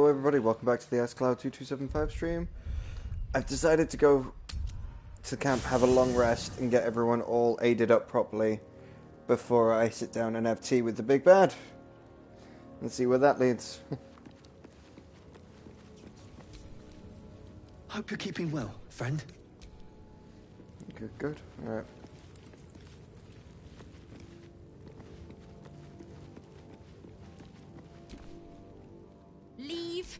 everybody, welcome back to the SCloud2275 stream. I've decided to go to camp, have a long rest, and get everyone all aided up properly before I sit down and have tea with the big bad. Let's see where that leads. Hope you're keeping well, friend. Good. Alright. Leave.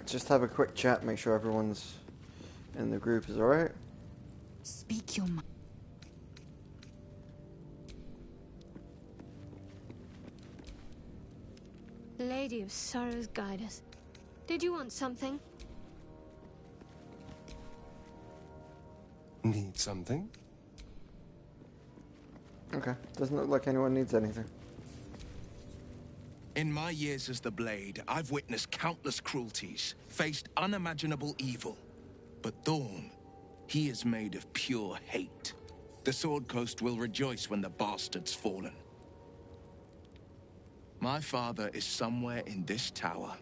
Just have a quick chat, make sure everyone's in the group is alright. Speak your mind. Lady of Sorrows, guide us. Did you want something? Need something? Okay, doesn't look like anyone needs anything. In my years as the Blade, I've witnessed countless cruelties, faced unimaginable evil. But Thorn, he is made of pure hate. The Sword Coast will rejoice when the bastard's fallen. My father is somewhere in this tower.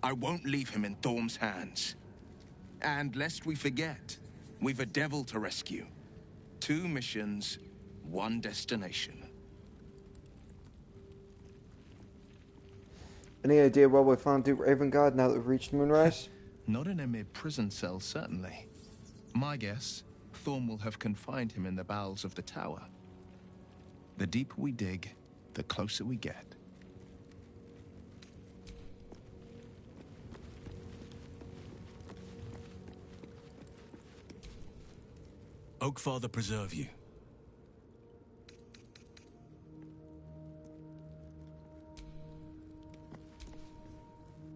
I won't leave him in Thorn's hands. And lest we forget, we've a devil to rescue. 2 missions, 1 destination. Any idea where we found Duke Ravengard now that we've reached Moonrise? Not in a mere prison cell, certainly. My guess, Thorn will have confined him in the bowels of the tower. The deeper we dig, the closer we get. Oakfather preserve you.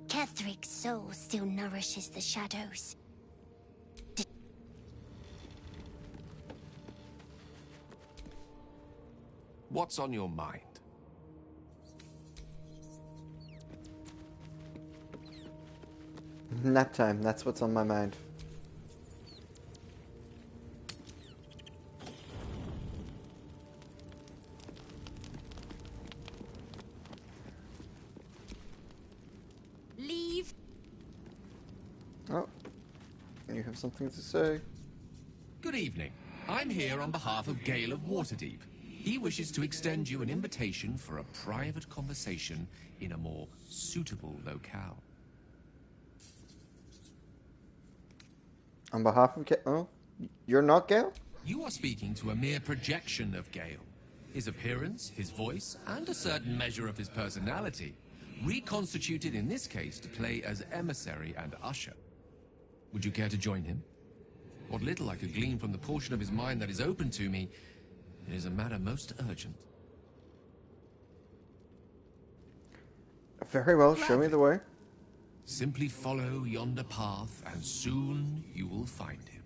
Kethric's soul still nourishes the shadows. What's on your mind? Nap time, that's what's on my mind. Leave. Oh, you have something to say. Good evening. I'm here on behalf of Gale of Waterdeep. He wishes to extend you an invitation for a private conversation in a more suitable locale. On behalf of Gale? Oh, you're not Gale? You are speaking to a mere projection of Gale. His appearance, his voice, and a certain measure of his personality, reconstituted in this case to play as emissary and usher. Would you care to join him? What little I could glean from the portion of his mind that is open to me, it is a matter most urgent. Very well, show me the way. Simply follow yonder path, and soon you will find him.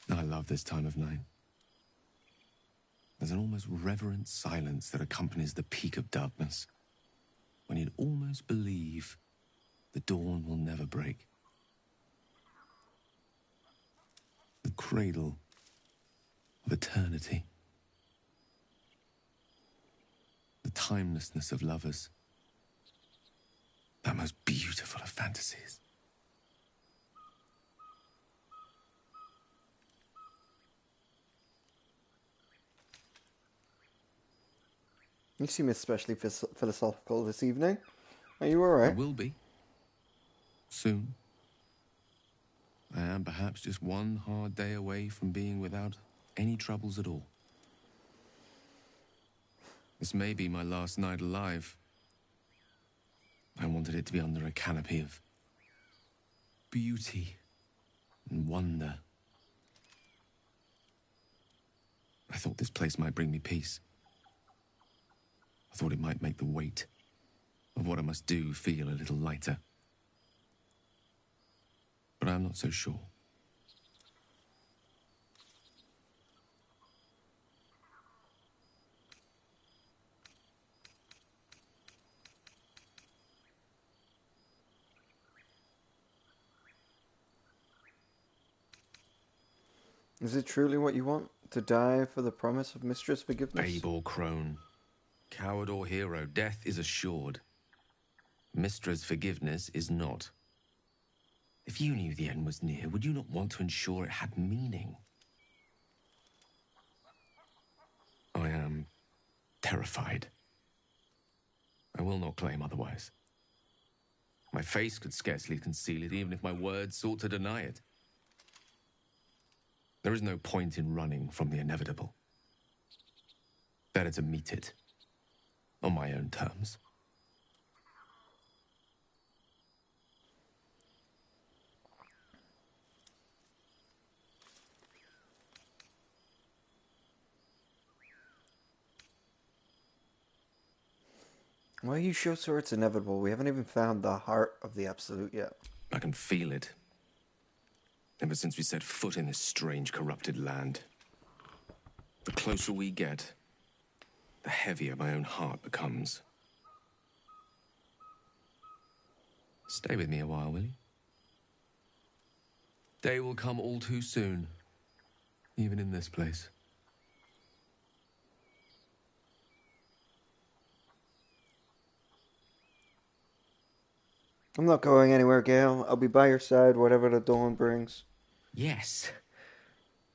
I love this time of night. There's an almost reverent silence that accompanies the peak of darkness. when you'd almost believe the dawn will never break. The cradle of eternity. The timelessness of lovers. That most beautiful of fantasies. You seem especially philosophical this evening. Are you I alright? will be. Soon. I am perhaps just one hard day away from being without any troubles at all. This may be my last night alive. I wanted it to be under a canopy of beauty and wonder. I thought this place might bring me peace. I thought it might make the weight of what I must do feel a little lighter. But I'm not so sure. Is it truly what you want? To die for the promise of Mistress Forgiveness? Babe or crone, coward or hero, death is assured. Mistress Forgiveness is not. If you knew the end was near, would you not want to ensure it had meaning? I am terrified. I will not claim otherwise. My face could scarcely conceal it, even if my words sought to deny it. There is no point in running from the inevitable. Better to meet it on my own terms. Why are you sure it's inevitable? We haven't even found the heart of the Absolute yet. I can feel it. Ever since we set foot in this strange, corrupted land. The closer we get, the heavier my own heart becomes. Stay with me a while, will you? Day will come all too soon, even in this place. I'm not going anywhere, Gale. I'll be by your side, whatever the dawn brings. Yes,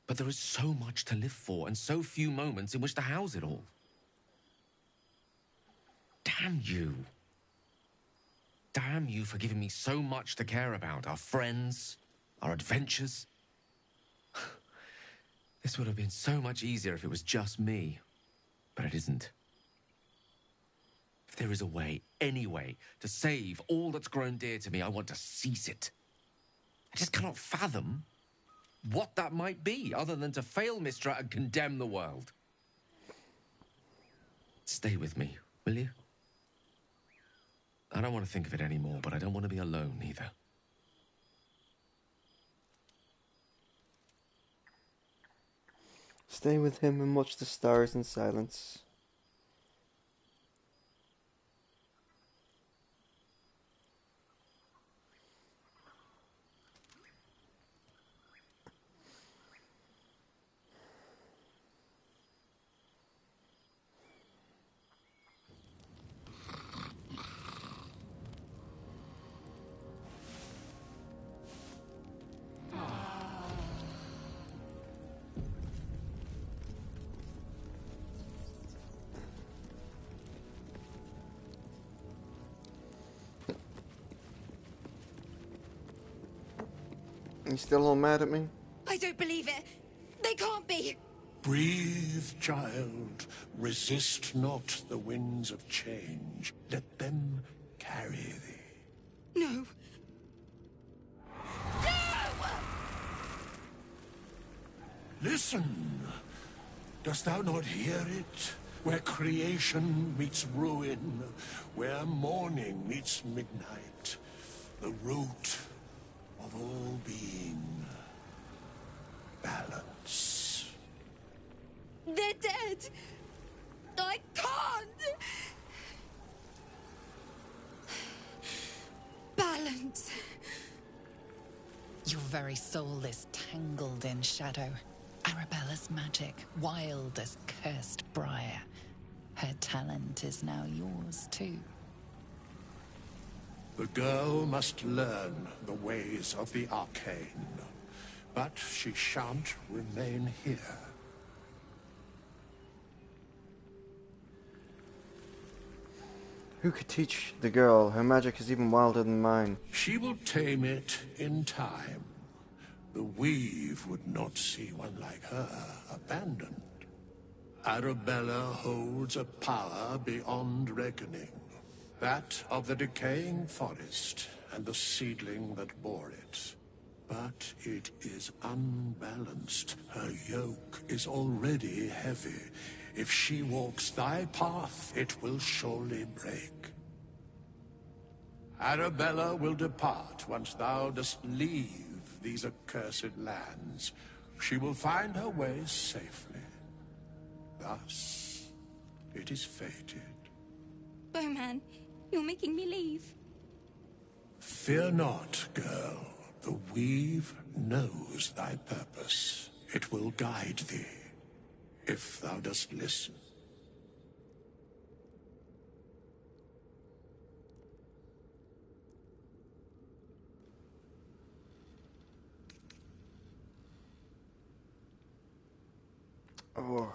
but there is so much to live for, and so few moments in which to house it all. Damn you. Damn you for giving me so much to care about. Our friends, our adventures. This would have been so much easier if it was just me. But it isn't. If there is a way, any way, to save all that's grown dear to me, I want to seize it. I just cannot fathom what that might be, other than to fail Mystra and condemn the world. Stay with me, will you? I don't want to think of it anymore, but I don't want to be alone either. Stay with him and watch the stars in silence. You still all mad at me? I don't believe it. They can't be. Breathe, child. Resist not the winds of change. Let them carry thee. No. Listen. Dost thou not hear it? Where creation meets ruin, where morning meets midnight, the root of all being. Balance. They're dead. I can't. Your very soul is tangled in shadow. Arabella's magic, wild as cursed briar. Her talent is now yours, too. The girl must learn the ways of the arcane, but she shan't remain here. Who could teach the girl? Her magic is even wilder than mine. She will tame it in time. The weave would not see one like her abandoned. Arabella holds a power beyond reckoning. That of the decaying forest and the seedling that bore it. But it is unbalanced. Her yoke is already heavy. If she walks thy path, it will surely break. Arabella will depart once thou dost leave these accursed lands. She will find her way safely. Thus, it is fated. Bowman, you're making me leave. Fear not, girl. The weave knows thy purpose. It will guide thee, if thou dost listen. Oh.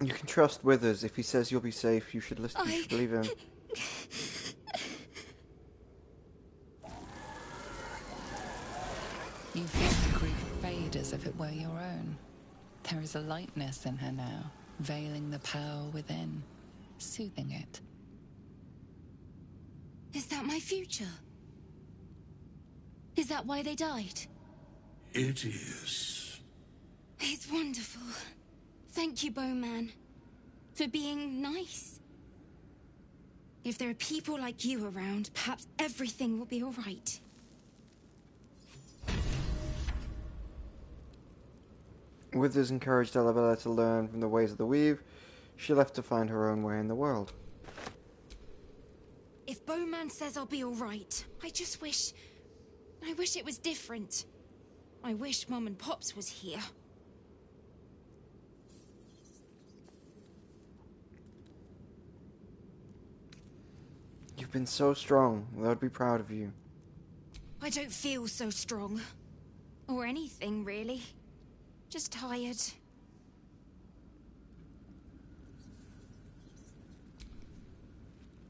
You can trust Withers. If he says you'll be safe, you should listen. You should believe him. You feel the grief fade as if it were your own. There is a lightness in her now, veiling the power within, soothing it. Is that my future? Is that why they died? It is. It's wonderful. Thank you, Bowman, for being nice. If there are people like you around, perhaps everything will be all right. Withers encouraged Arabella to learn from the ways of the weave. She left to find her own way in the world. If Bowman says I'll be all right, I wish it was different. I wish Mum and Pops was here. You've been so strong. They'd be proud of you. I don't feel so strong. Or anything, really. Just tired.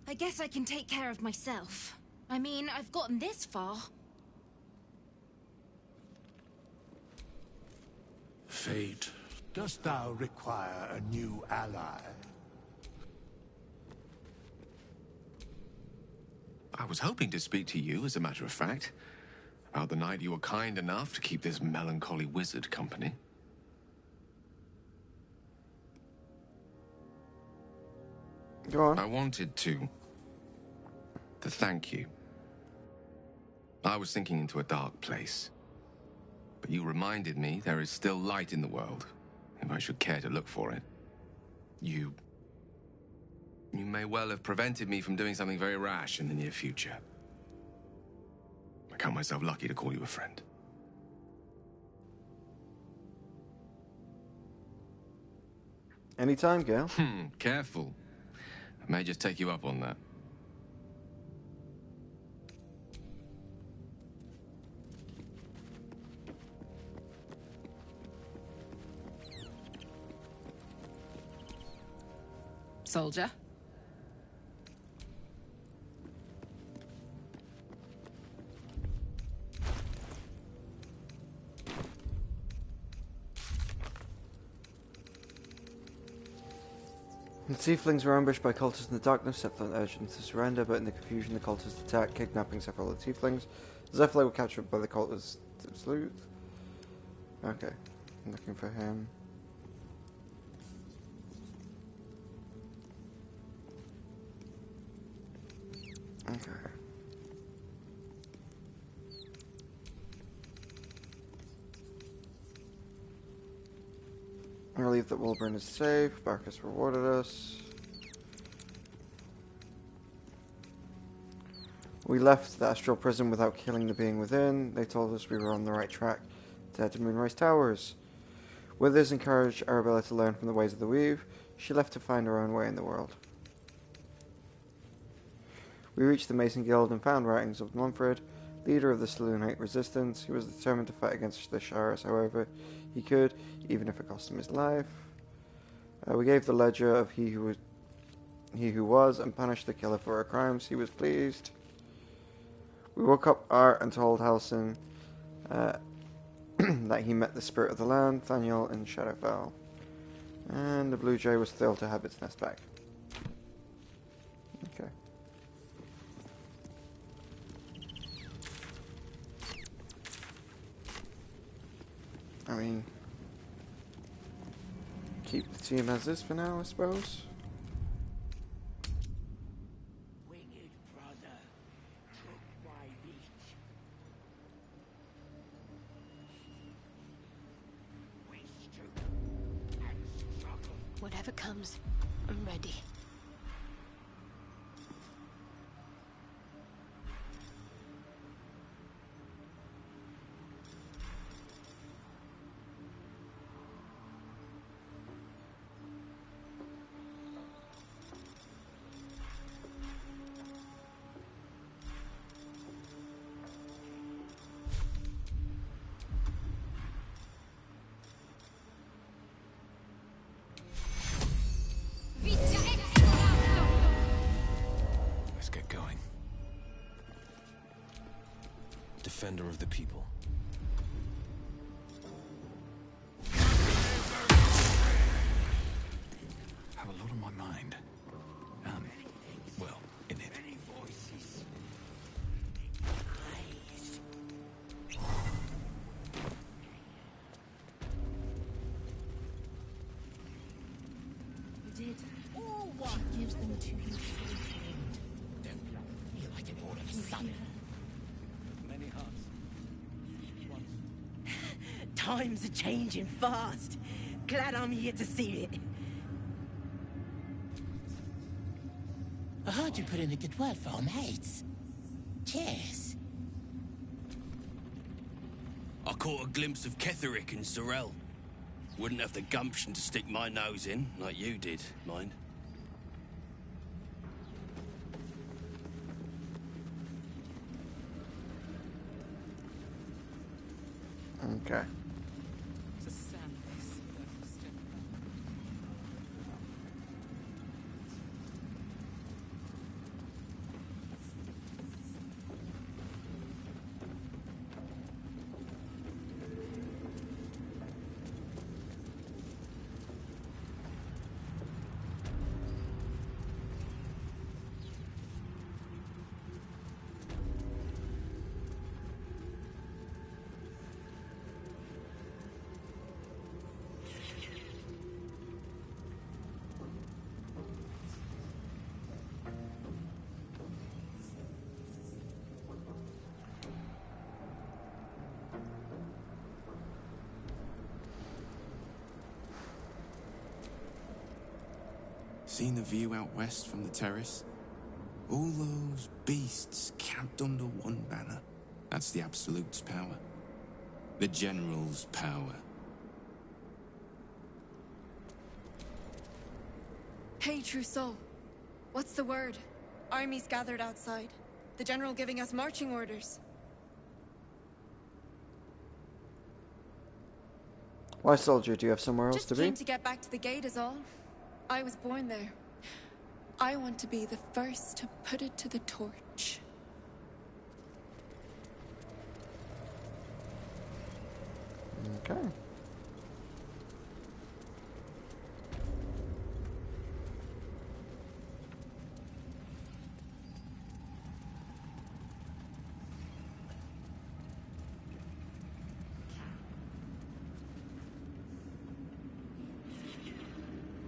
I guess I can take care of myself. I mean, I've gotten this far. Fate, dost thou require a new ally? I was hoping to speak to you, as a matter of fact, about the night you were kind enough to keep this melancholy wizard company. Go on. I wanted to thank you. I was sinking into a dark place, but you reminded me there is still light in the world, if I should care to look for it. You may well have prevented me from doing something very rash in the near future. I count myself lucky to call you a friend. Anytime, Gale. Careful. I may just take you up on that. Soldier? The tieflings were ambushed by cultists in the darkness. Zephyr urged them to surrender, but in the confusion, the cultists attacked, kidnapping several of the tieflings. Zephyr were captured by the cultists to salute. Okay, I'm looking for him. Okay. I believe that Wilburn is safe. Barkus rewarded us. We left the astral prison without killing the being within. They told us we were on the right track to head to Moonrise Towers. Withers encouraged Arabella to learn from the ways of the Weave. She left to find her own way in the world. We reached the Mason Guild and found writings of Manfred, leader of the Selûnite resistance. He was determined to fight against the Shires however he could, even if it cost him his life. We gave the ledger of he who was and punished the killer for her crimes. He was pleased. We woke up Art and told Halsin that he met the spirit of the land, Thaniel, in Shadowfell. And the Blue Jay was thrilled to have its nest back. Okay. I mean, keep the team as is for now, I suppose. Whatever comes, I'm ready. Let's get going. Defender of the people. Have a lot on my mind. Well, in it. You did. Or what gives them to you? You like an order of sun. Many hearts. Times are changing fast. Glad I'm here to see it. I heard you put in a good word for our mates. Cheers. I caught a glimpse of Ketherick and Sorel. Wouldn't have the gumption to stick my nose in, like you did, mind. Okay. Seen the view out west from the terrace? All those beasts camped under one banner. That's the Absolute's power. The General's power. Hey, true soul. What's the word? Armies gathered outside. The General giving us marching orders. Why, soldier? Do you have somewhere else to Just be? came to get back to the gate is all. I was born there. I want to be the first to put it to the torch. Okay.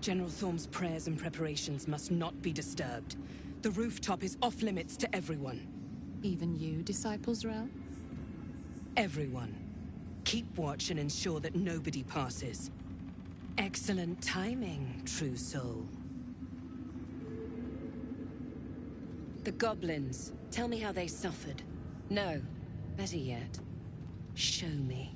General Thorm's prayers and preparations must not be disturbed. The rooftop is off limits to everyone. Even you, Disciples Rel? Everyone. Keep watch and ensure that nobody passes. Excellent timing, true soul. The goblins, tell me how they suffered. No, better yet, show me.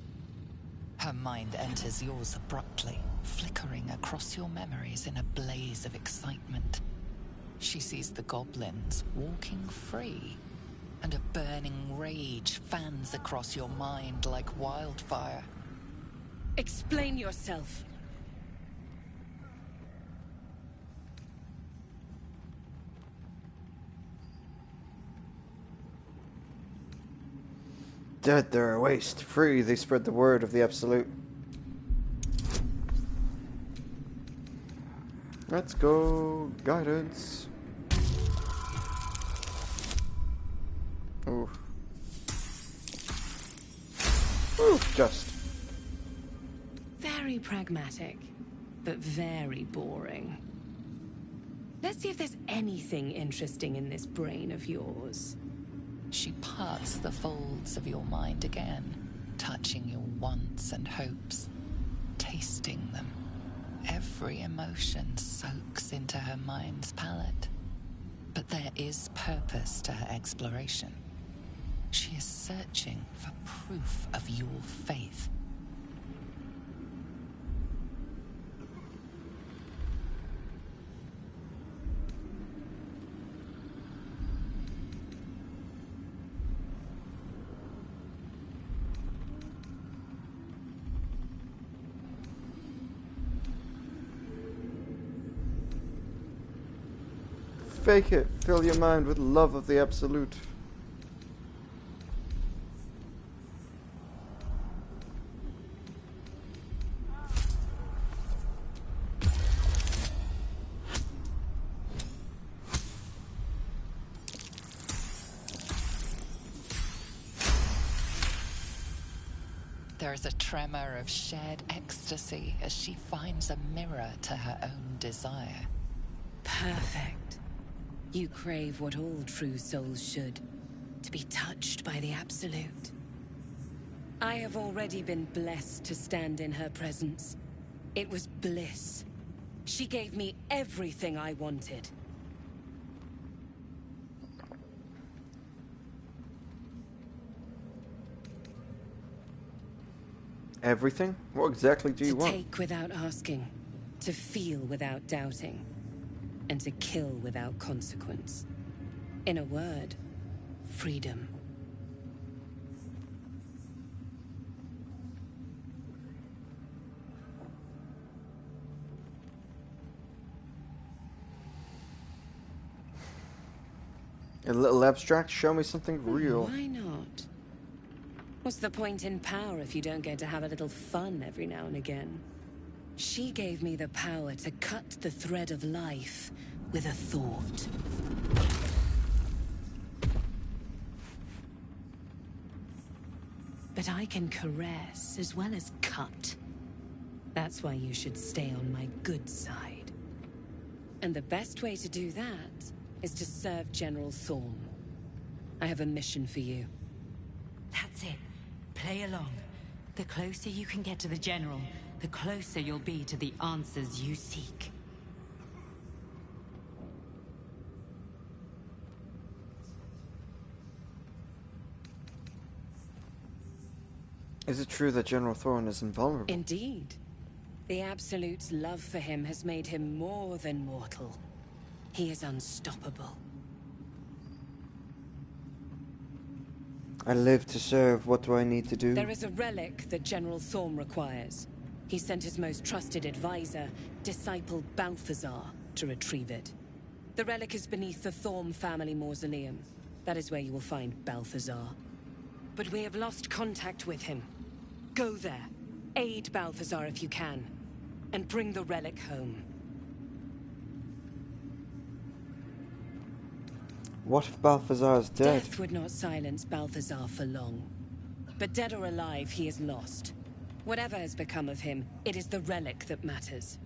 Her mind enters yours abruptly, flickering across your memories in a blaze of excitement. She sees the goblins walking free, and a burning rage fans across your mind like wildfire. Explain yourself. Dead, they're a waste. Free, they spread the word of the Absolute. Let's go. Guidance. Oof. Oof, just. Very pragmatic, but very boring. Let's see if there's anything interesting in this brain of yours. She parts the folds of your mind again, touching your wants and hopes, tasting them. Every emotion soaks into her mind's palate. But there is purpose to her exploration. She is searching for proof of your faith. Fake it. Fill your mind with love of the Absolute. There is a tremor of shared ecstasy as she finds a mirror to her own desire. Perfect. You crave what all true souls should, to be touched by the Absolute. I have already been blessed to stand in her presence. It was bliss. She gave me everything I wanted. Everything? What exactly do you want? To take without asking, to feel without doubting, and to kill without consequence. In a word, freedom. A little abstract? Show me something real. Why not? What's the point in power if you don't get to have a little fun every now and again? She gave me the power to cut the thread of life with a thought. But I can caress as well as cut. That's why you should stay on my good side. And the best way to do that is to serve General Thorm. I have a mission for you. That's it. Play along. The closer you can get to the General, the closer you'll be to the answers you seek. Is it true that General Thorn is invulnerable? Indeed. The Absolute's love for him has made him more than mortal. He is unstoppable. I live to serve. What do I need to do? There is a relic that General Thorm requires. He sent his most trusted advisor, disciple Balthazar, to retrieve it. The relic is beneath the Thorm family mausoleum. That is where you will find Balthazar. But we have lost contact with him. Go there, aid Balthazar if you can, and bring the relic home. What if Balthazar is dead? Death would not silence Balthazar for long. But dead or alive, he is lost. Whatever has become of him, it is the relic that matters.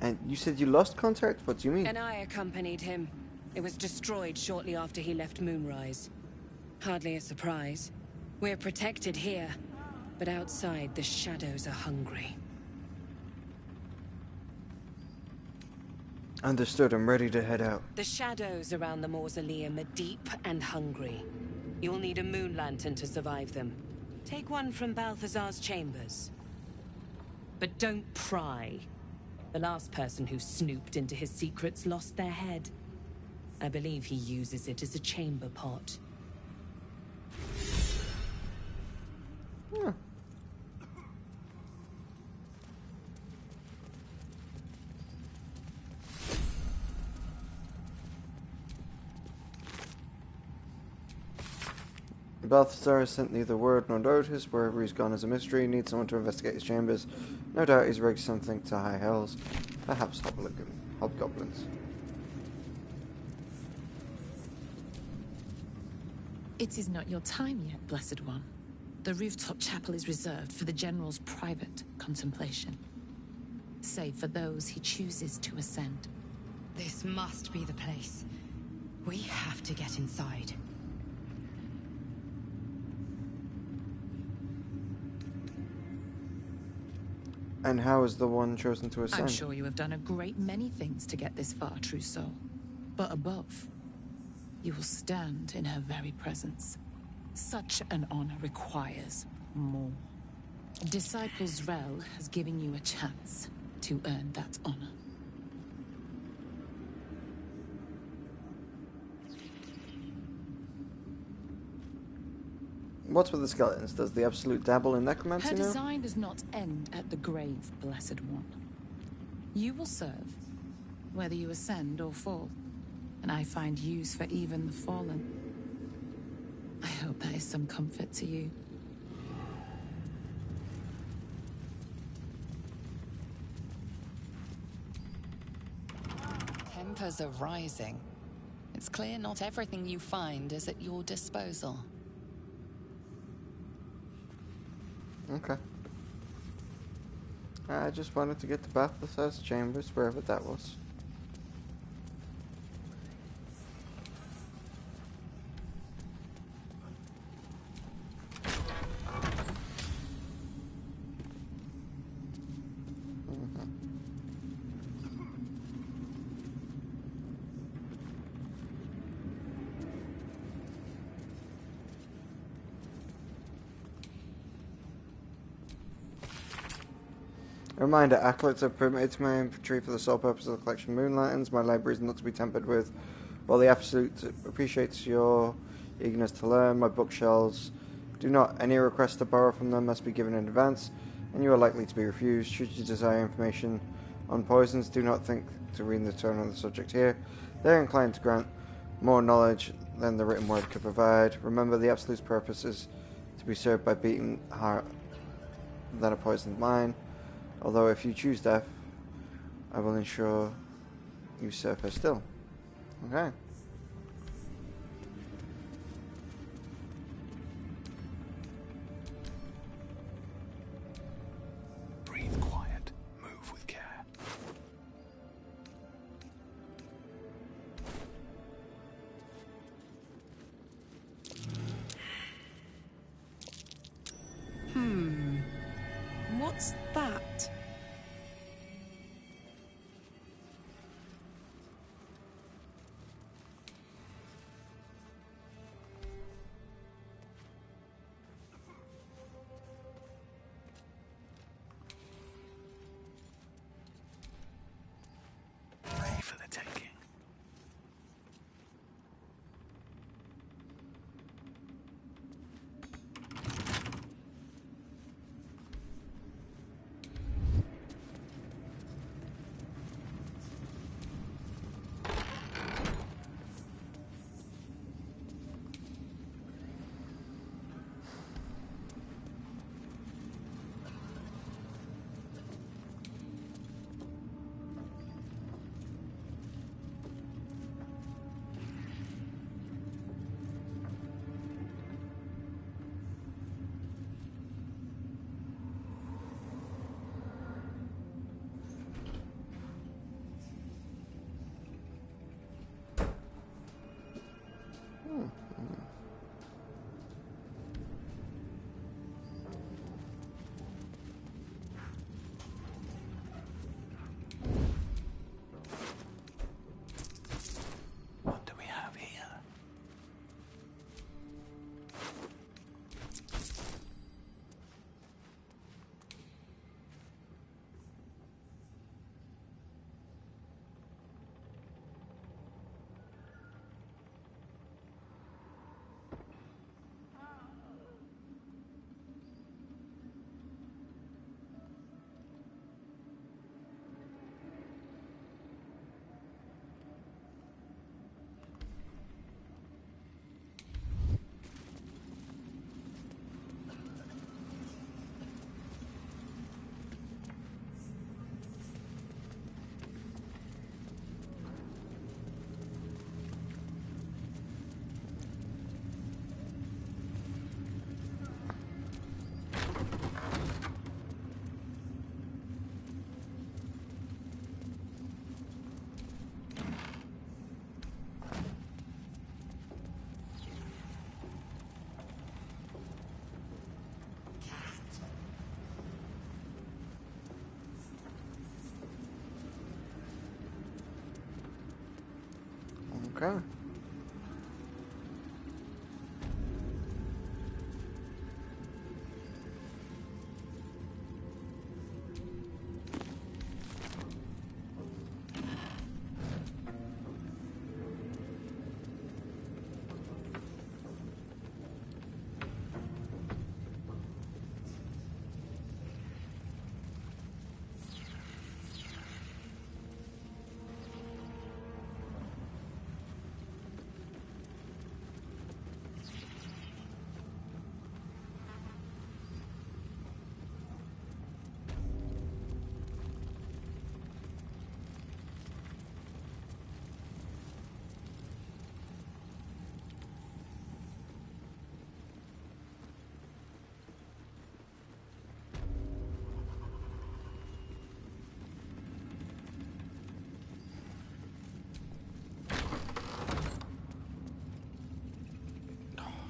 And you said you lost contact? What do you mean? And I accompanied him. It was destroyed shortly after he left Moonrise. Hardly a surprise. We're protected here, but outside the shadows are hungry. Understood. I'm ready to head out. The shadows around the mausoleum are deep and hungry. You'll need a moon lantern to survive them. Take one from Balthazar's chambers. But don't pry. The last person who snooped into his secrets lost their head. I believe he uses it as a chamber pot. Hmm. Balthazar has sent neither word nor notice. Wherever he's gone is a mystery. He needs someone to investigate his chambers. No doubt he's rigged something to high hells. Perhaps hobgoblins. It is not your time yet, Blessed One. The rooftop chapel is reserved for the General's private contemplation, save for those he chooses to ascend. This must be the place. We have to get inside. And how is the one chosen to ascend? I'm sure you have done a great many things to get this far, true soul. But above, you will stand in her very presence. Such an honor requires more. Disciples Rel has given you a chance to earn that honor. What's with the skeletons? Does the Absolute dabble in necromancy Her now? design does not end at the grave, Blessed One. You will serve, whether you ascend or fall, and I find use for even the fallen. I hope that is some comfort to you. Tempers are rising. It's clear not everything you find is at your disposal. Okay. I just wanted to get to Balthazar's chambers, wherever that was. Reminder, acolytes are permitted to my infantry for the sole purpose of the collection of moon lanterns. My library is not to be tampered with. While the Absolute appreciates your eagerness to learn, my bookshelves do not. Any request to borrow from them must be given in advance, and you are likely to be refused. Should you desire information on poisons, do not think to read the tone of the subject here. They are inclined to grant more knowledge than the written word could provide. Remember, the Absolute's purpose is to be served by beating heart than a poisoned mind. Although if you choose death, I will ensure you serve her still. Okay. Breathe quiet. Move with care. What's that? Ready for the taking. Okay.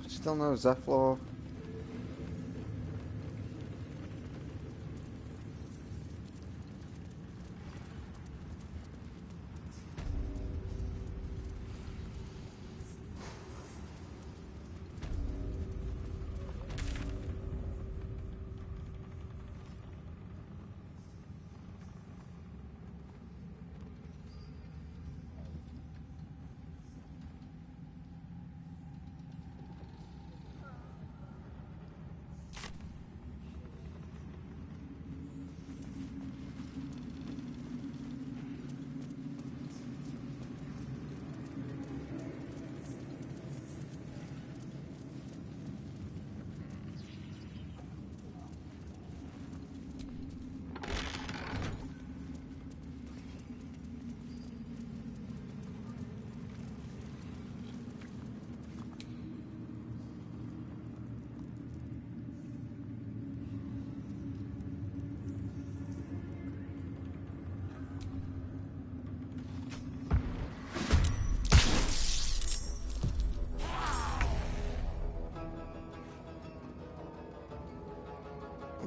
Still no Zephyr.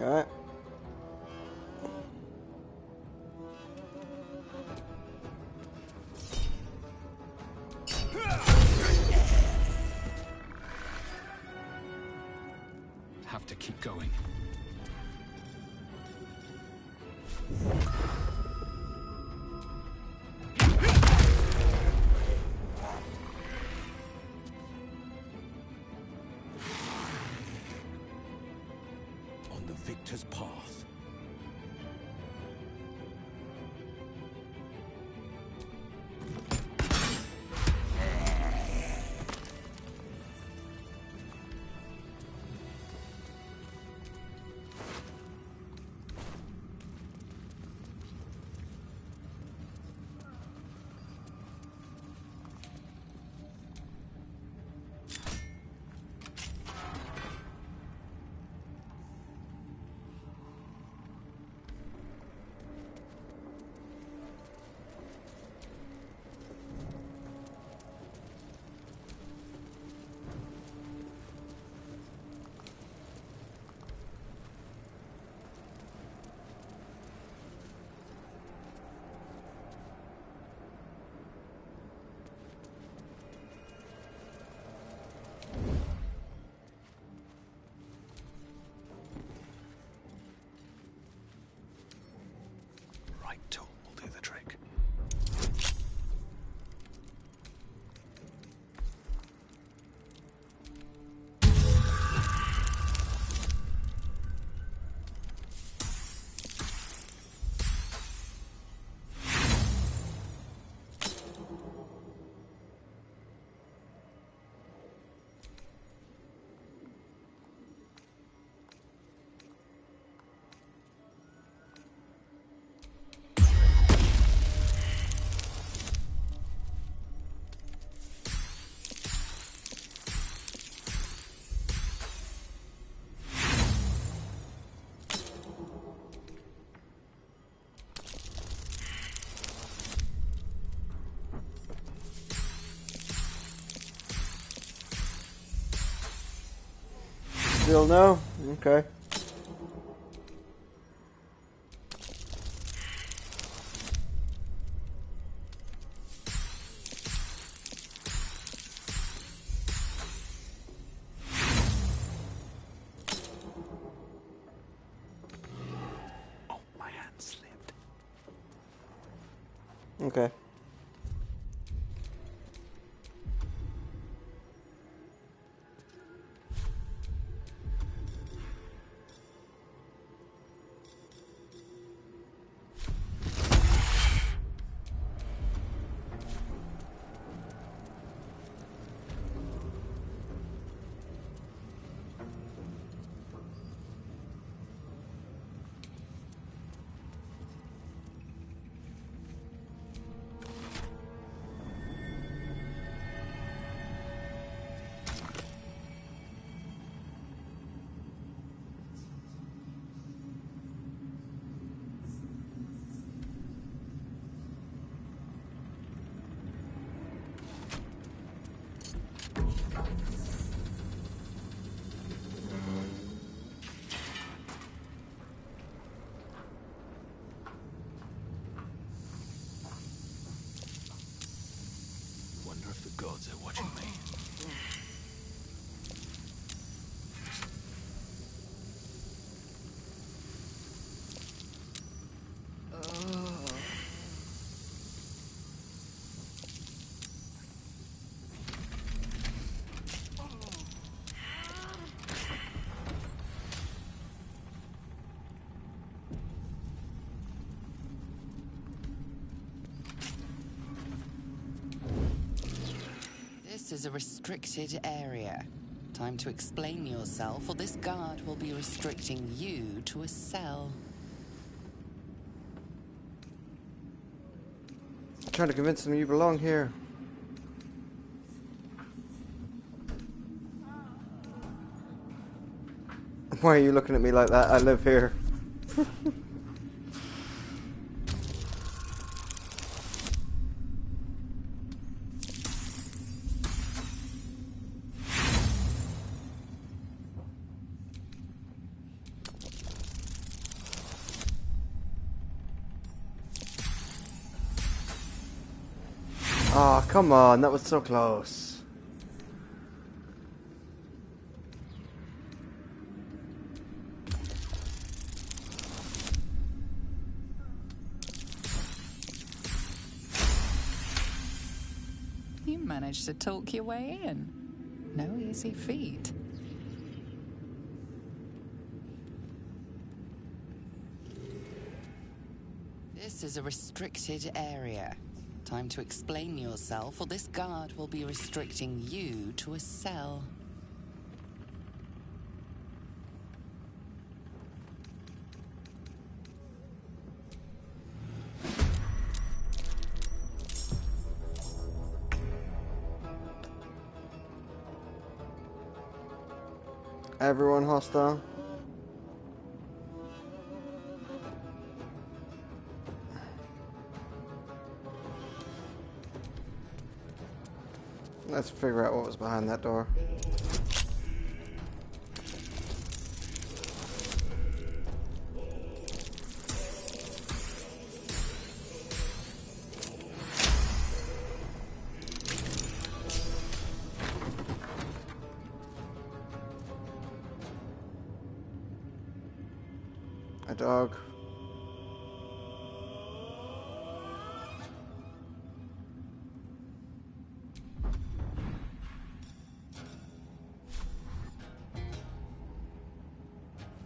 Alright. Have to keep going. On the victor's path. Right tool will do the trick. Still no? Okay. Okay. Wonder if the gods are watching me. This is a restricted area. Time to explain yourself, or this guard will be restricting you to a cell. I'm trying to convince them you belong here. Why are you looking at me like that? I live here. Oh, come on, that was so close. You managed to talk your way in. No easy feat. This is a restricted area. Time to explain yourself, or this guard will be restricting you to a cell. Everyone hostile. Let's figure out what was behind that door. A dog.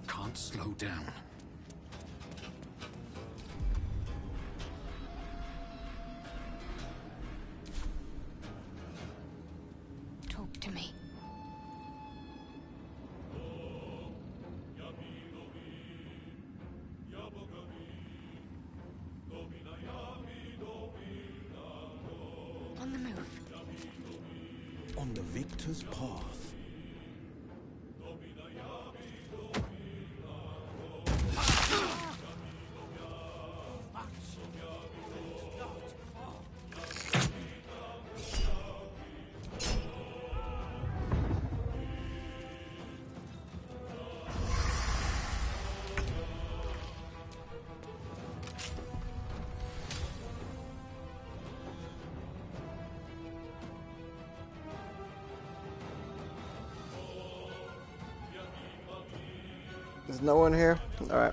Can't slow down. Talk to me. On the move. On the victor's path. There's no one here? Alright.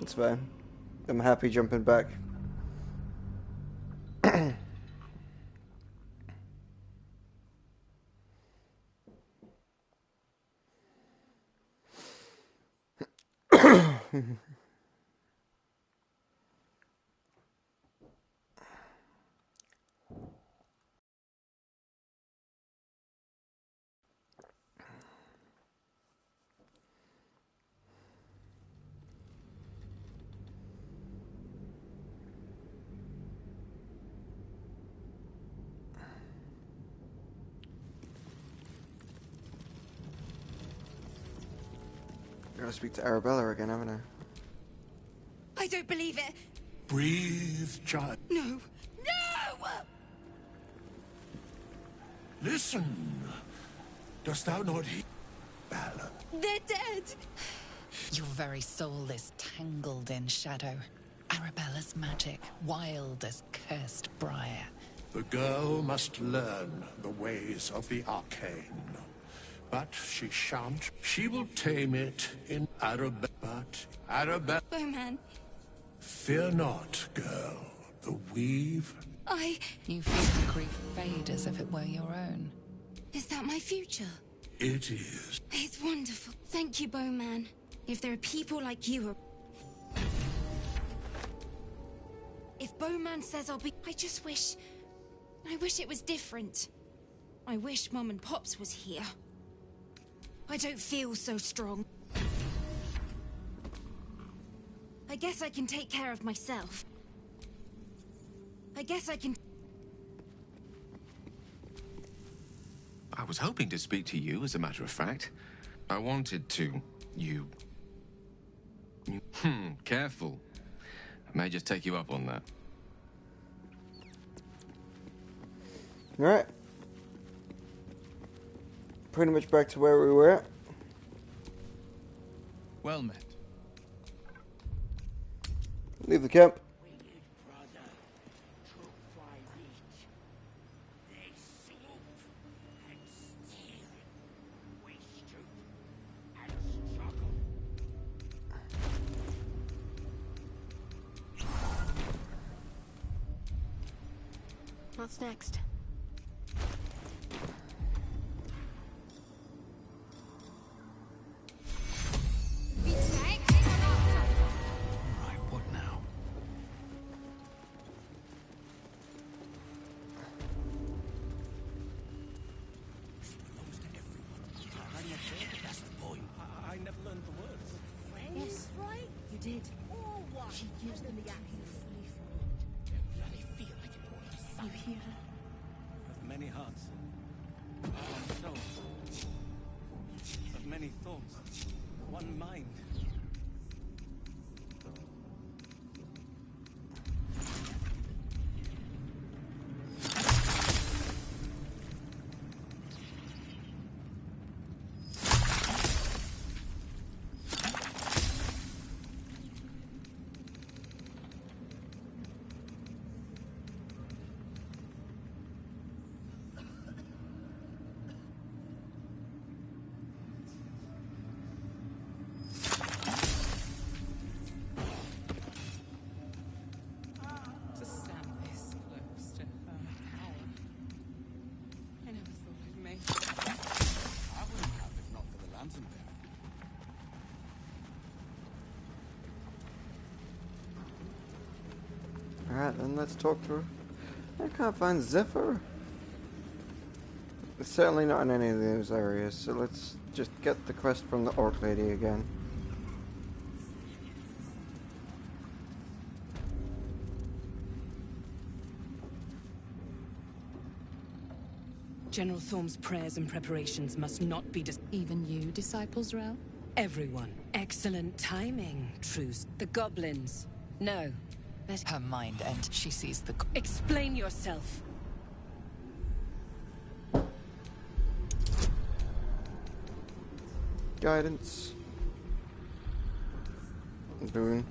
It's fine. I'm happy jumping back. Gotta speak to Arabella again, haven't I? I don't believe it. Breathe, child. No. No! Listen. Dost thou not hear? Baldur. They're dead. Your very soul is tangled in shadow. Arabella's magic, wild as cursed briar. The girl must learn the ways of the arcane. But she shan't. She will tame it in Arabella. But Arabella... Bowman. Fear not, girl. The weave... You feel the grief fade as if it were your own. Is that my future? It is. It's wonderful. Thank you, Bowman. If there are people like you... If Bowman says I'll be... I wish it was different. I wish Mum and Pops was here. I don't feel so strong. I guess I can take care of myself. I guess I can... I was hoping to speak to you, as a matter of fact. I wanted to. You... Careful. I may just take you up on that. Alright. Pretty much back to where we were at. Well met. Leave the camp. What's next? What now? That's the point. I never learned the words. Yes, right? You did. She used them to be fully formed. You hear her? Of many hearts. One soul. Of many thoughts. One mind. Alright, then let's talk to her. I can't find Zephyr. It's certainly not in any of those areas, so let's just get the quest from the Orc Lady again. General Thorm's prayers and preparations must not be Even you, Disciples Rel? Everyone. Excellent timing, Truce. The goblins. No. Her mind ends. She sees the... Explain yourself. Guidance. Boon.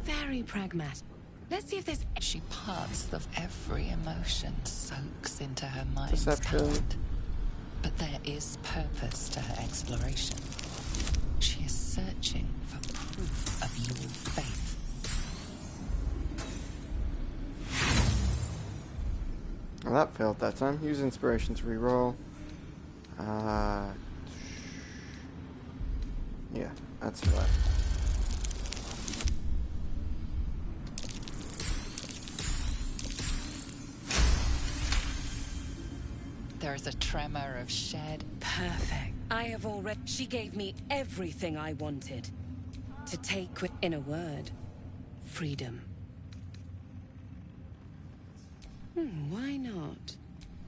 Very pragmatic. Let's see if there's... She parts the... Every emotion soaks into her mind's Deception. palate. But there is purpose to her exploration. She is searching for proof of your faith. Well, that failed that time. Use inspiration to reroll. Yeah, that's fine. There is a tremor of shed. Perfect. I have already... She gave me everything I wanted. To take with... In a word, freedom. Why not?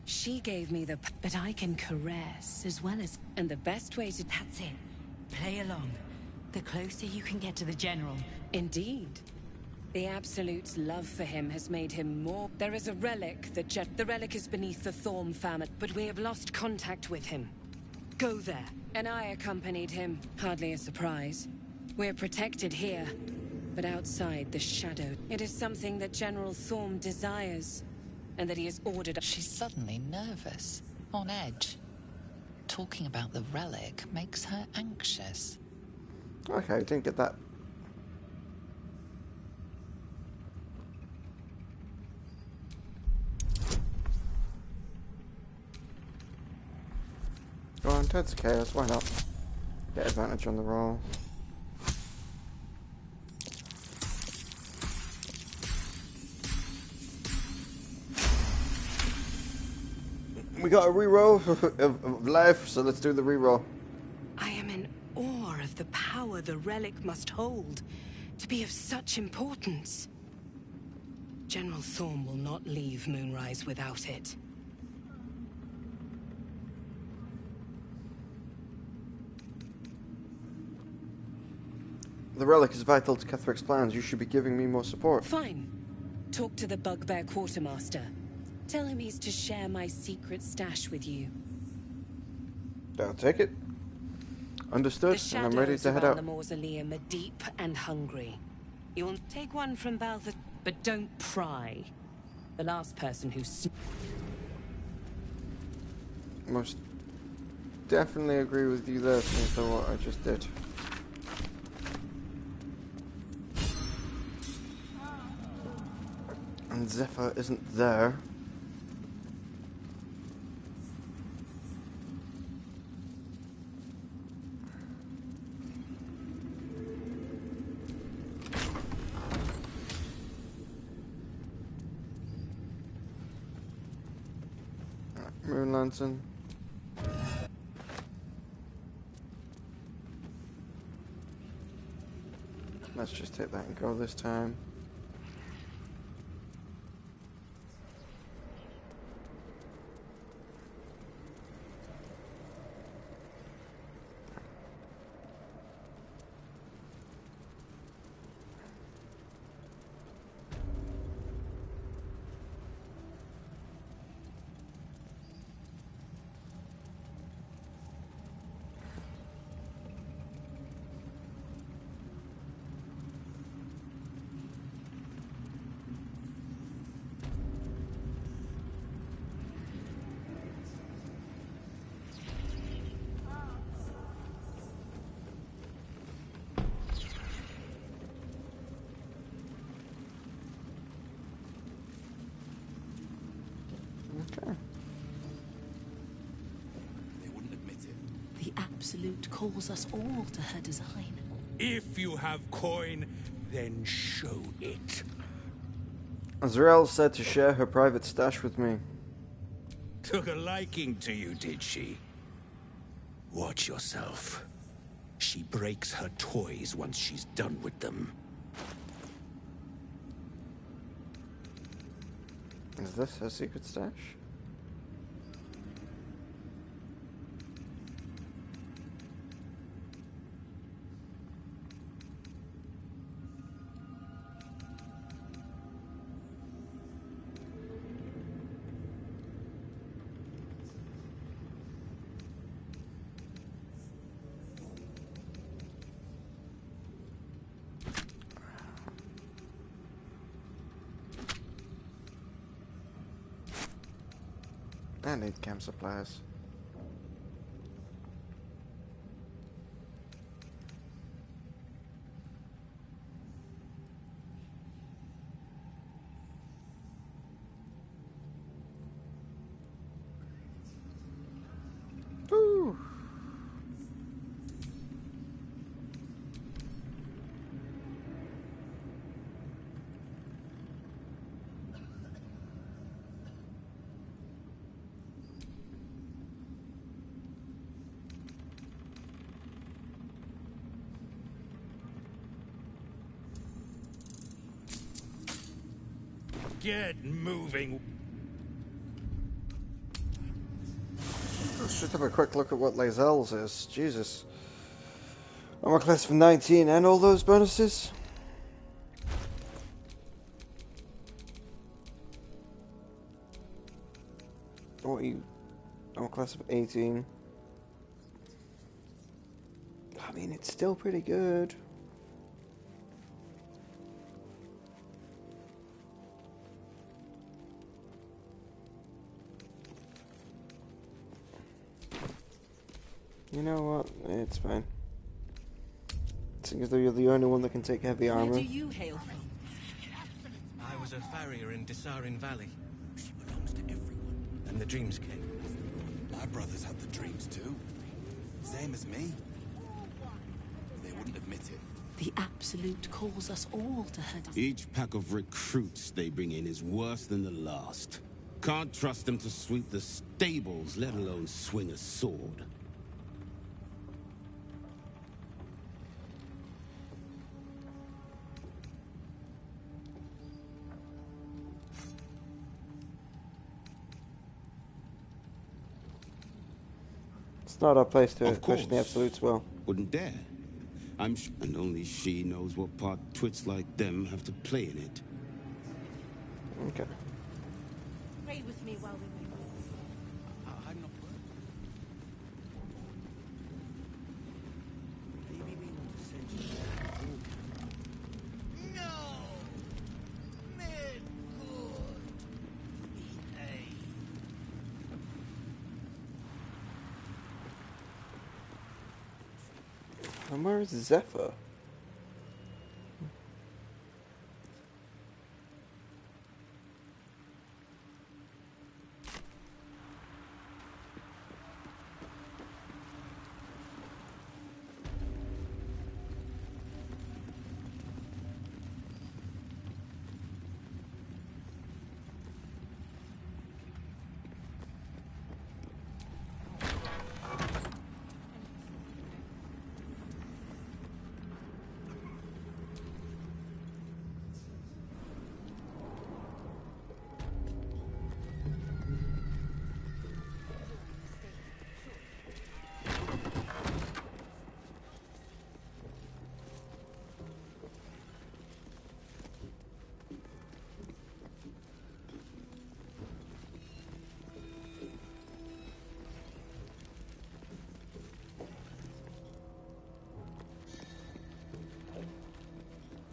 She gave me the... But I can caress as well as... And the best way to... That's it. Play along. The closer you can get to the General. Indeed. The Absolute's love for him has made him more... There is a relic that The relic is beneath the Thorm family, but we have lost contact with him. Go there. And I accompanied him. Hardly a surprise. We're protected here, but outside the shadow. It is something that General Thorm desires, and that he has ordered... She's suddenly nervous, on edge. Talking about the relic makes her anxious. Okay, didn't get that. Go on, turn to chaos, why not? Get advantage on the roll. We got a reroll of life, so let's do the reroll. I am in awe of the power the relic must hold to be of such importance. General Thorm will not leave Moonrise without it. The relic is vital to Ketheric's plans. You should be giving me more support. Fine. Talk to the Bugbear Quartermaster. Tell him he's to share my secret stash with you. I'll take it. Understood, and I'm ready to head out. The mausoleum are deep and hungry. You'll take one from Baldur, but don't pry. The last person who... Most definitely agree with you there, since of what I just did. And Zephyr isn't there. Moon Lantern. Let's just take that and go this time. They wouldn't admit it. The Absolute calls us all to her design. If you have coin, then show it. Azrael said to share her private stash with me. Took a liking to you, did she? Watch yourself. She breaks her toys once she's done with them. Is this her secret stash? I need camp supplies. Get moving. Let's just have a quick look at what Lae'zel's is. Jesus. Armor class of 19 and all those bonuses? What are you? Armor class of 18. I mean, it's still pretty good. You know what? It's fine. Seeing as though you're the only one that can take heavy armor. Where do you hail from? I was a farrier in Desarin Valley. She belongs to everyone. And the dreams came. My brothers had the dreams too. Same as me. They wouldn't admit it. The Absolute calls us all to her. Each pack of recruits they bring in is worse than the last. Can't trust them to sweep the stables, let alone swing a sword. It's not our place to question the Absolutes well. Wouldn't dare. And only she knows what part twits like them have to play in it. Okay. Pray with me while we make this. I'm not maybe we want to send you No! Men good. Behave. And where is Zephyr?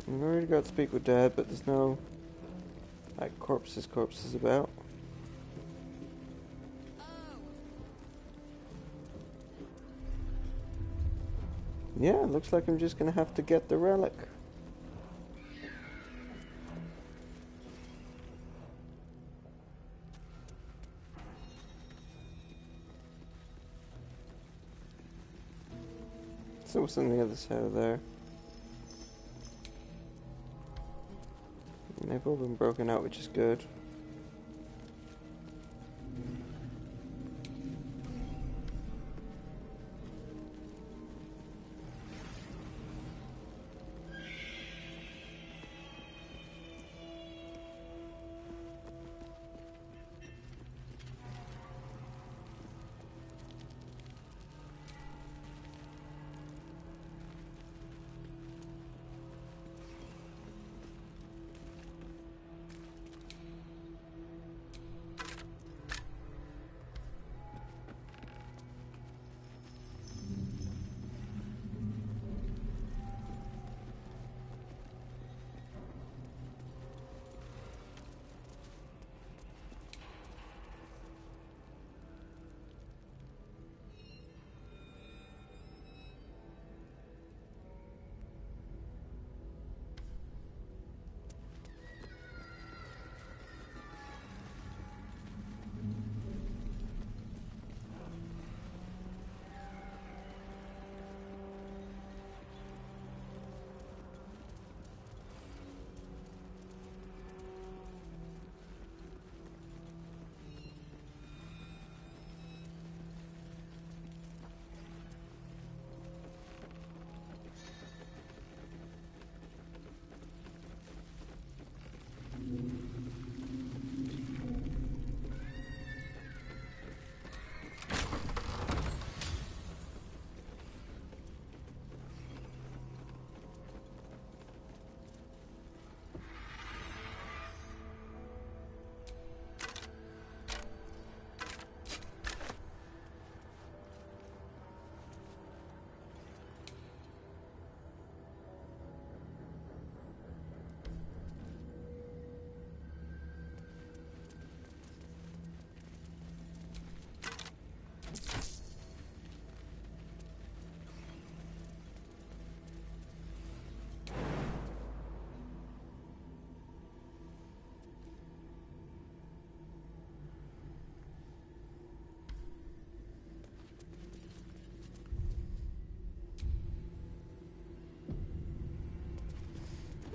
We already got to speak with Dad, but there's no like corpses about. Yeah, looks like I'm just gonna have to get the relic. So what's on the other side of there? They've all been broken out, which is good.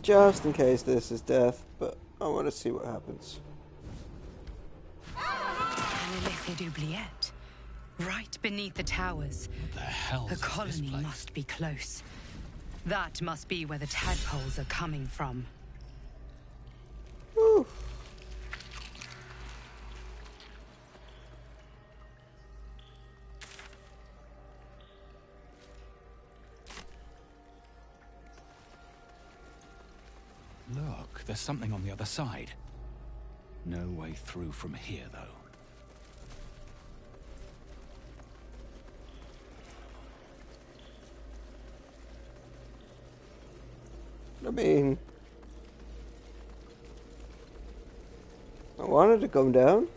just in case this is death, but I want to see what happens. Oubliette, right beneath the towers. What the hell? The colony must be close. That must be where the tadpoles are coming from. Whew. Look, there's something on the other side. No way through from here, though. I mean, I wanted to come down.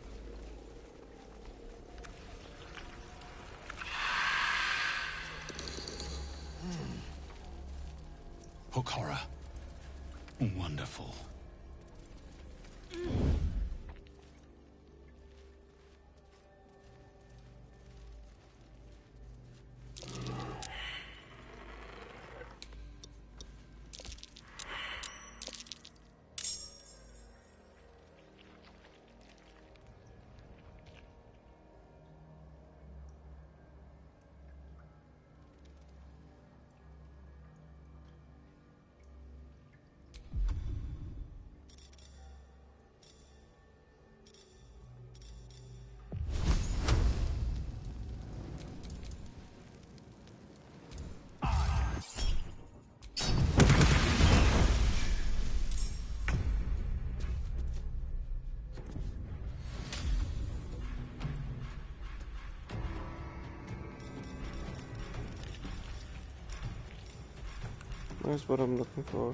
Hook horror. Wonderful. That's what I'm looking for.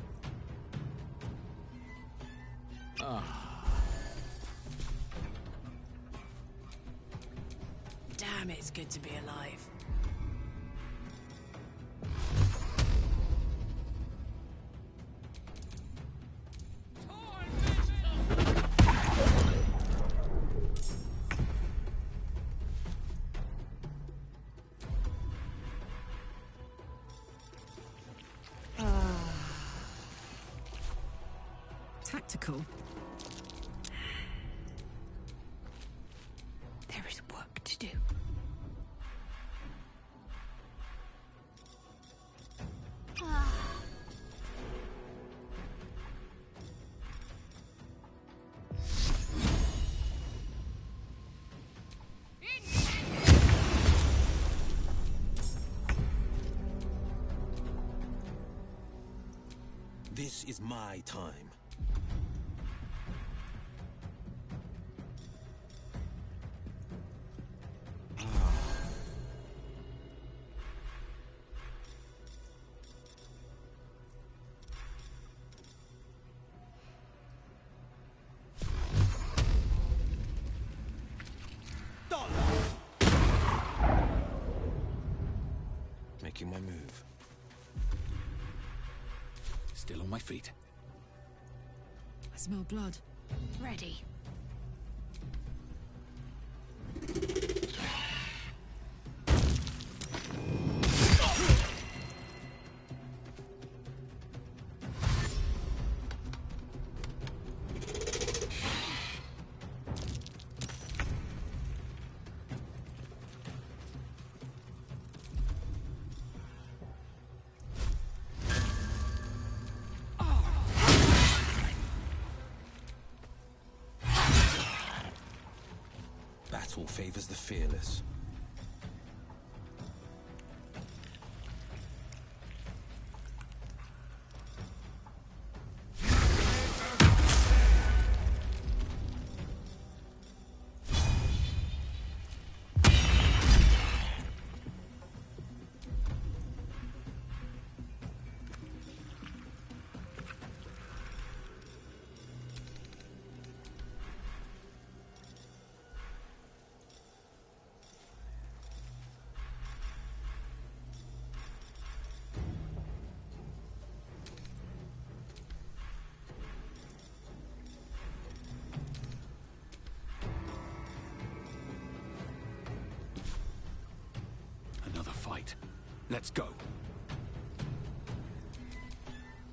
Damn, it's good to be alive. Tactical. There is work to do. This is my time. Making my move. Still on my feet. I smell blood. Ready. Battle favors the fearless. Another fight. Let's go.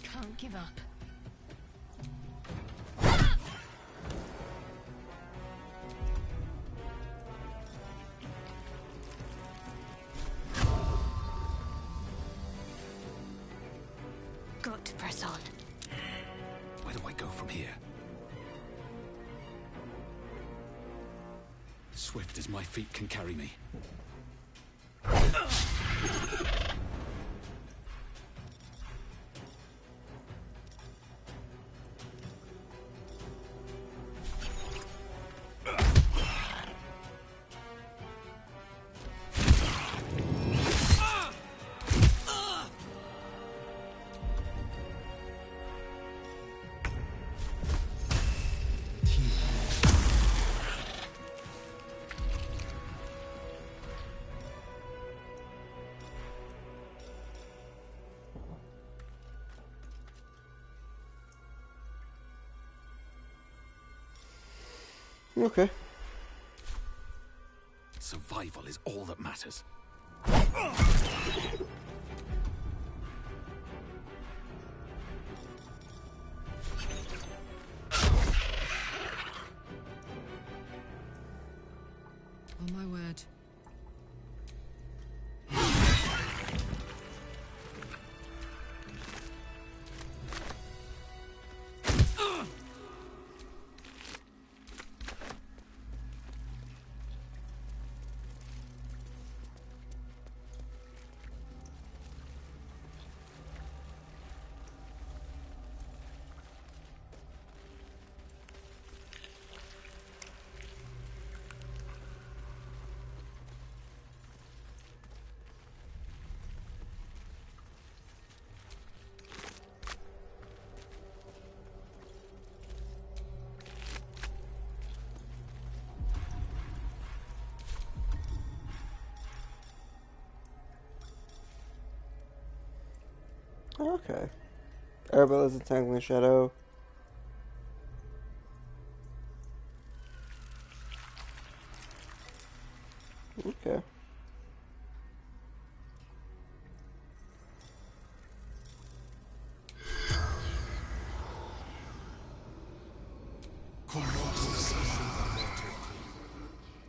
Can't give up. go from here. Swift as my feet can carry me. Okay. Survival is all that matters. On my word. Okay. Arabella's entangling shadow. Okay.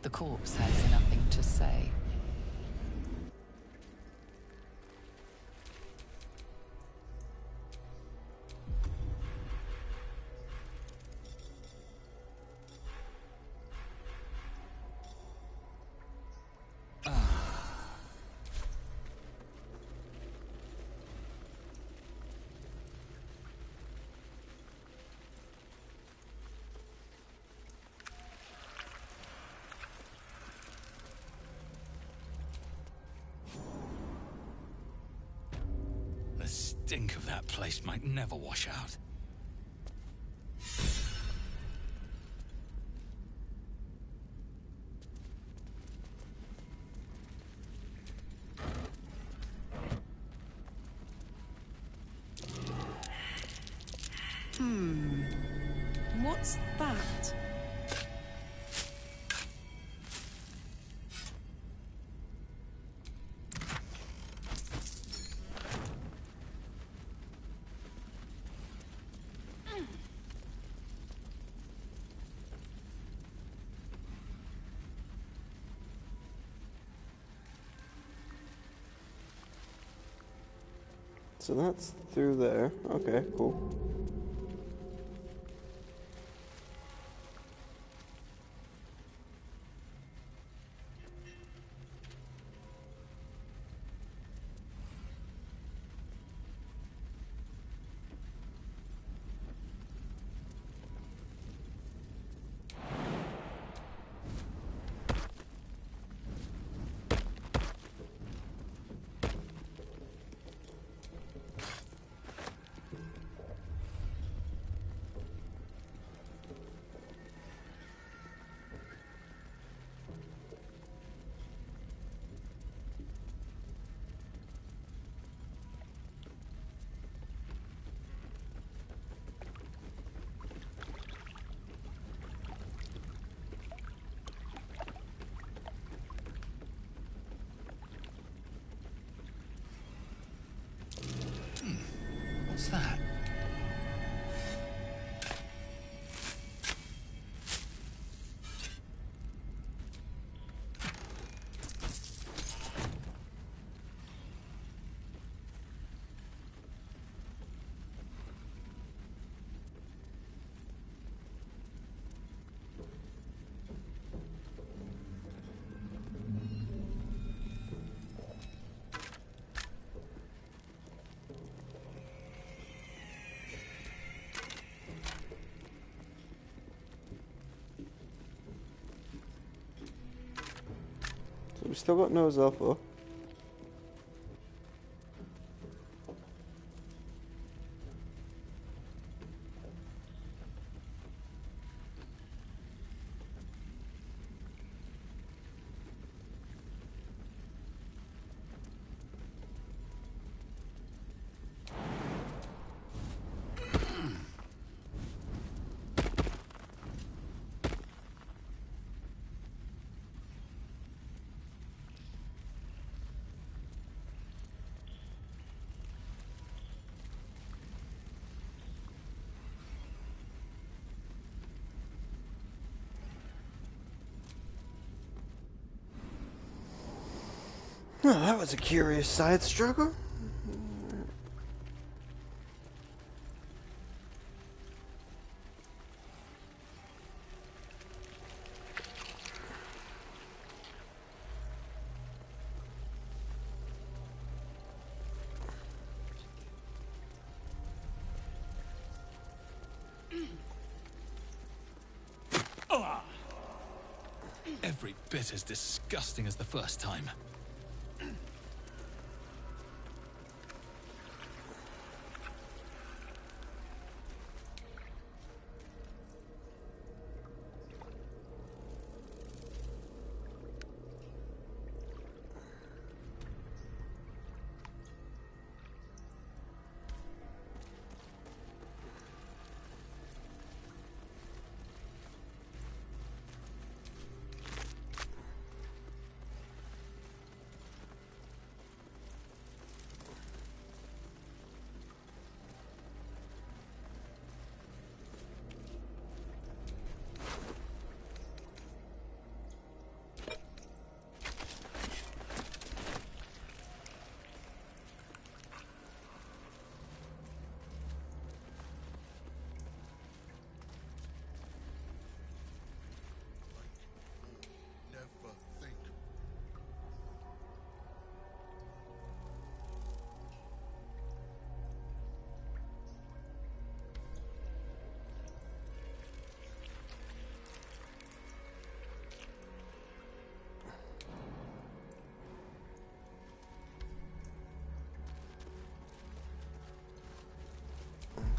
The corpse has nothing to say. The stink of that place might never wash out. What's that? So that's through there. Okay, cool. we still got nose up. Oh. Oh, that was a curious side struggle. Every bit as disgusting as the first time.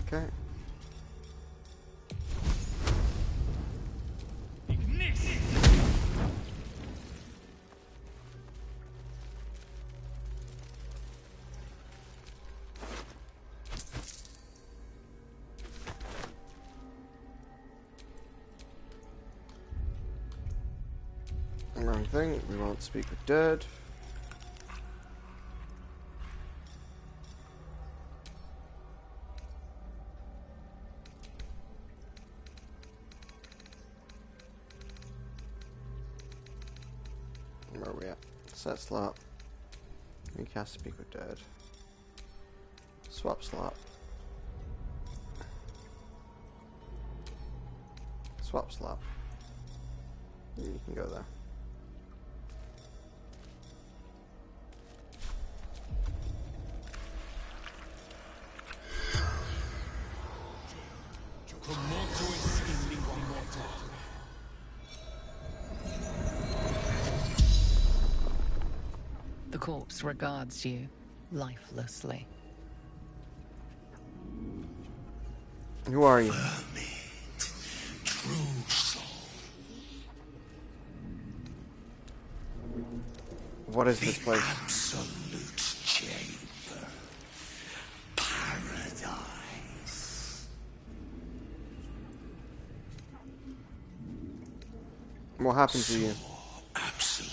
Okay. Wrong thing. We won't speak with dead. Where are we at? Set slot. Recast speak with dead. Swap slot. Swap slot. You can go there. The corpse regards you lifelessly. Who are you? True soul. What is this place? Absolute chamber. Paradise. What happened to you? Absolute.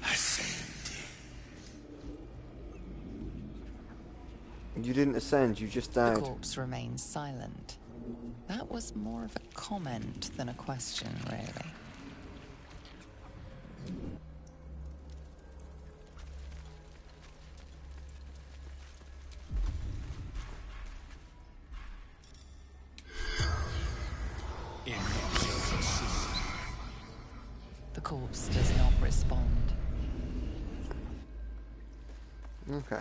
Ascending. You didn't ascend, you just died. The corpse remains silent. That was more of a comment than a question, really. The corpse does not respond. Okay.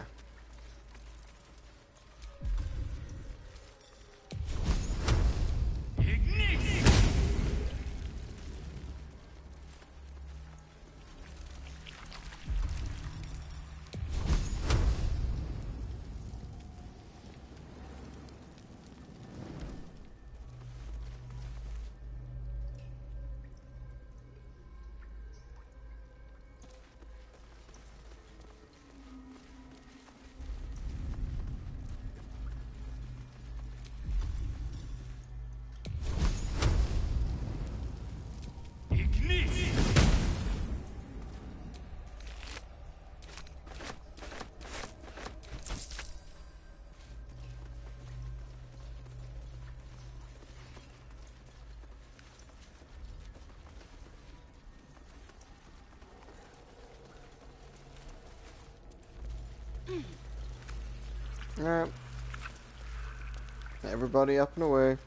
Alright. Everybody up and away.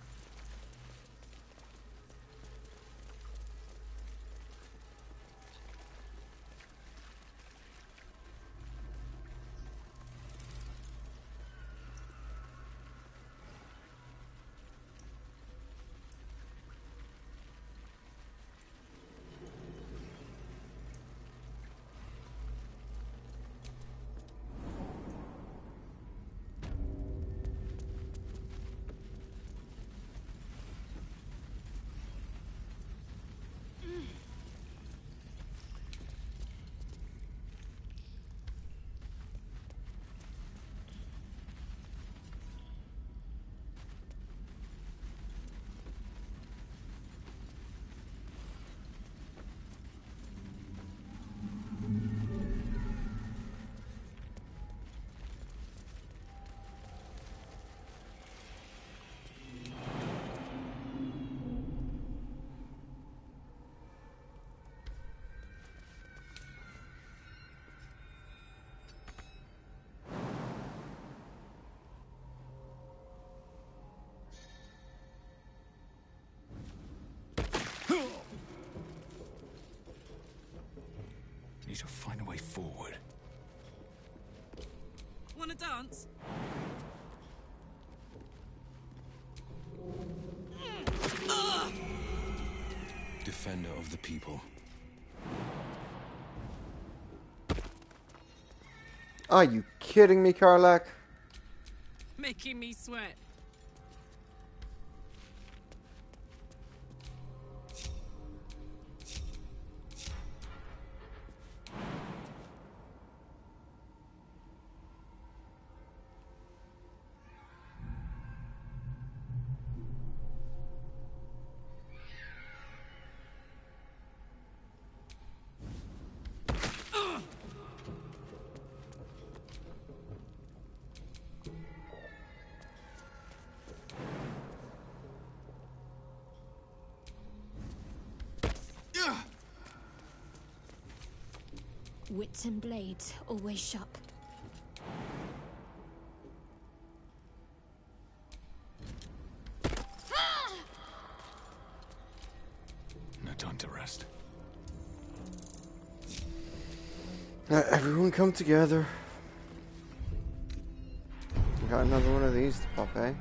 Need to find a way forward. Wanna dance? Defender of the people. Are you kidding me, Karlak? Making me sweat. Wits and blades always sharp. No time to rest. Everyone come together. We got another one of these to pop, eh?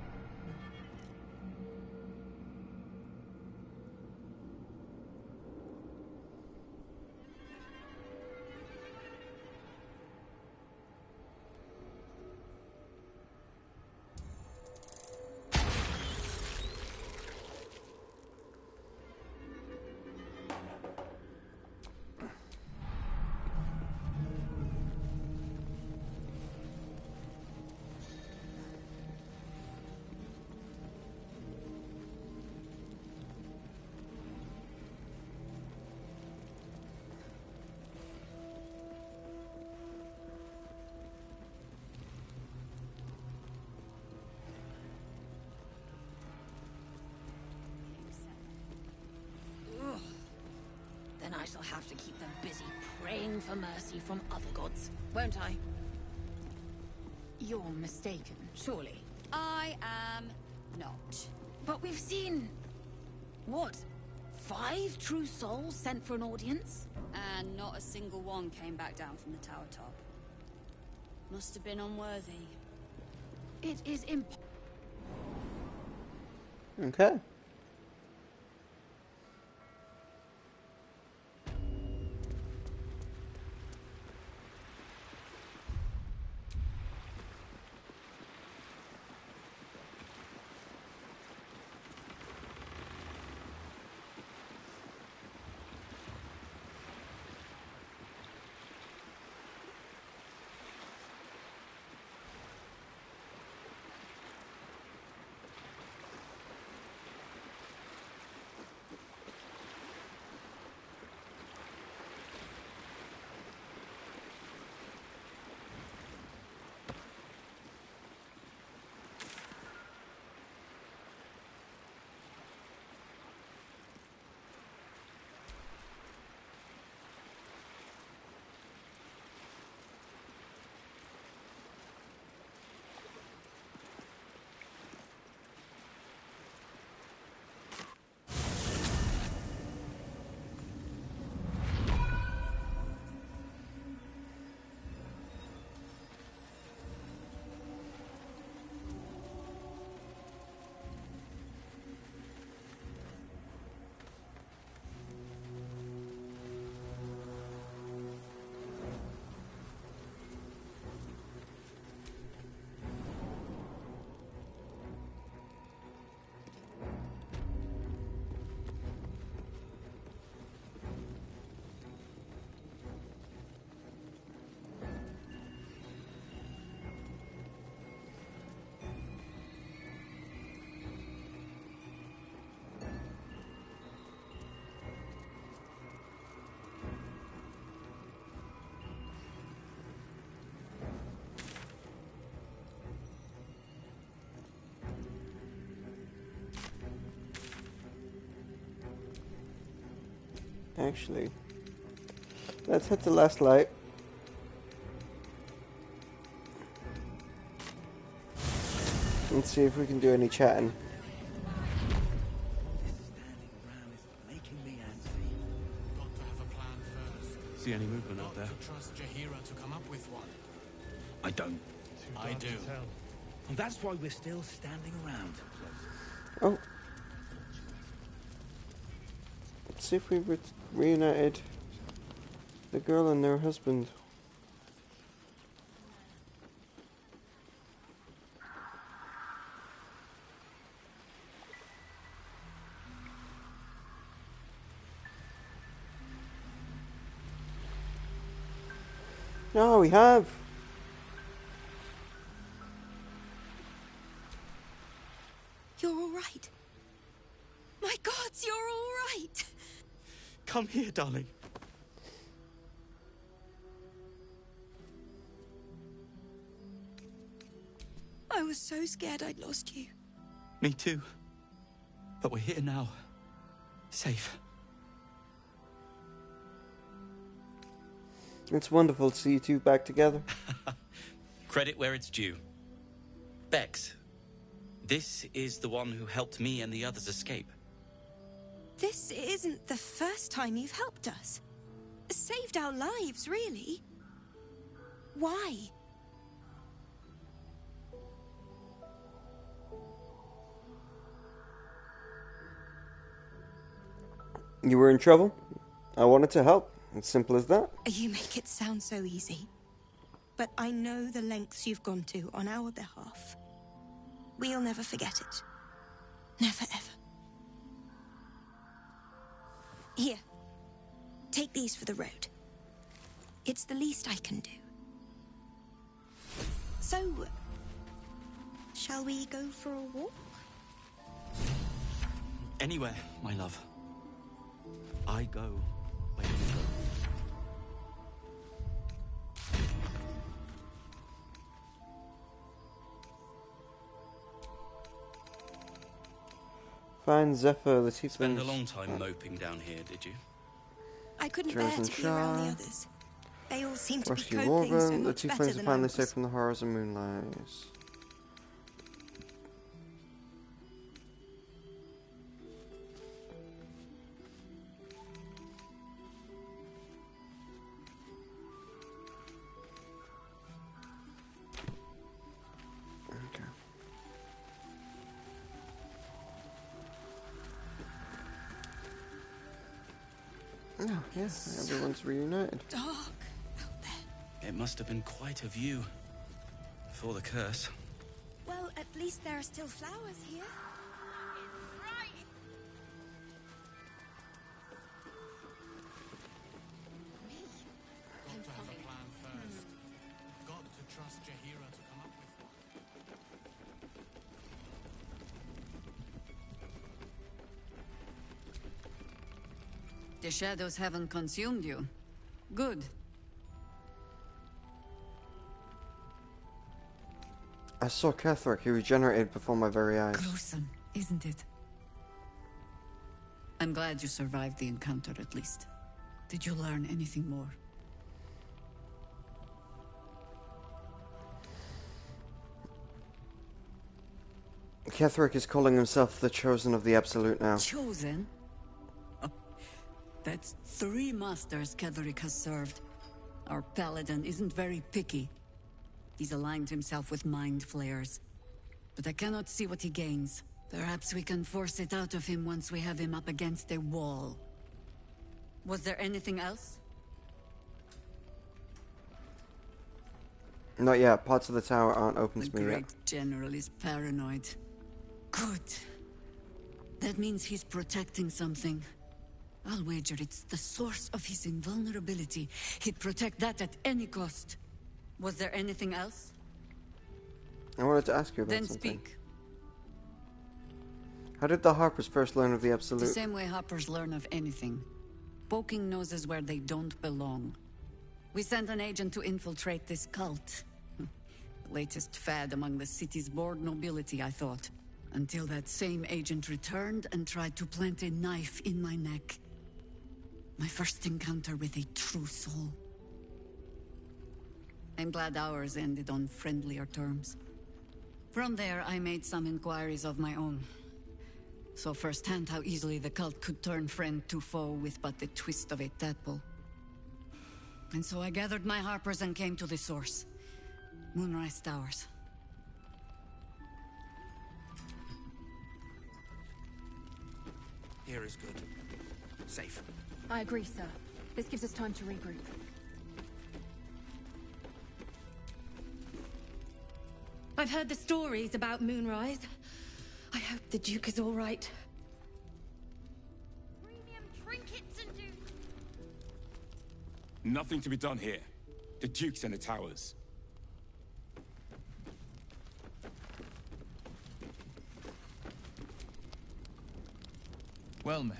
Then I shall have to keep them busy praying for mercy from other gods, won't I? You're mistaken, surely. I am not. But we've seen... what? 5 true souls sent for an audience? And not a single one came back down from the tower top. Must have been unworthy. It is impossible. Okay. Actually, let's hit the last light. Let's see if we can do any chatting. See any movement out there? Trust Jaheira to come up with one. I don't. I do. And that's why we're still standing around. Oh. Let's see if we reunited the girl and their husband. No, we have. You're all right. My gods, you're all right. Come here, darling. I was so scared I'd lost you. Me too. But we're here now. Safe. It's wonderful to see you two back together. Credit where it's due. Bex, this is the one who helped me and the others escape. This isn't the first time you've helped us. Saved our lives, really. Why? You were in trouble. I wanted to help. It's simple as that. You make it sound so easy. But I know the lengths you've gone to on our behalf. We'll never forget it. Never, ever. Here. Take these for the road. It's the least I can do. So, shall we go for a walk? Anywhere, my love. I go where you go. Find Zephyr, the tieflings. Spend a long time moping down here, did you? I couldn't bear to be around the others. They all seem to be Rescue coping so Warren, the much better tieflings are than I finally was. safe from the horrors of Moonlight. Oh, yeah, everyone's reunited. Dark out there. It must have been quite a view. Before the curse. Well, at least there are still flowers here. Got to have a plan first. Got to trust Jaheira to come up with one. The shadows haven't consumed you. Good. I saw Ketherick. He regenerated before my very eyes. Gruesome, isn't it? I'm glad you survived the encounter at least. Did you learn anything more? Ketherick is calling himself the Chosen of the Absolute now. Chosen? Oh, that's 3 masters Ketherick has served. Our paladin isn't very picky. He's aligned himself with mind flayers. But I cannot see what he gains. Perhaps we can force it out of him once we have him up against a wall. Was there anything else? Not yet. Parts of the tower aren't open The to me yet. great general is paranoid. Good. That means he's protecting something. I'll wager it's the source of his invulnerability. He'd protect that at any cost. Was there anything else? I wanted to ask you about Then something. speak. How did the Harpers first learn of the The Absolute? same way hoppers learn of anything. Poking noses where they don't belong. We sent an agent to infiltrate this cult. The latest fad among the city's bored nobility, I thought. Until that same agent returned and tried to plant a knife in my neck. My first encounter with a true soul. I'm glad ours ended on friendlier terms. From there, I made some inquiries of my own. Saw firsthand how easily the cult could turn friend to foe with but the twist of a tadpole. And so I gathered my harpers and came to the source. Moonrise Towers. Here is good. Safe. I agree, sir. This gives us time to regroup. I've heard the stories about Moonrise. I hope the Duke is all right. Premium trinkets and Nothing to be done here. The Duke's in the towers. Well met.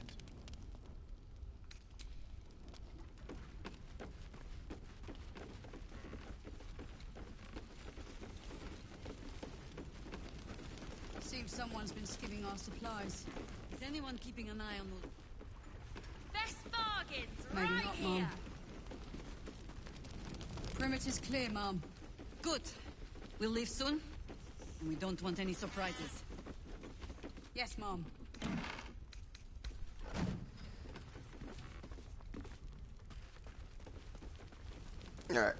Seems someone's been skimming our supplies. Is anyone keeping an eye on the... best bargains Maybe right not, here. Mom. Perimeter's clear, Mom. Good. We'll leave soon, and we don't want any surprises. Yes, Mom. Alright.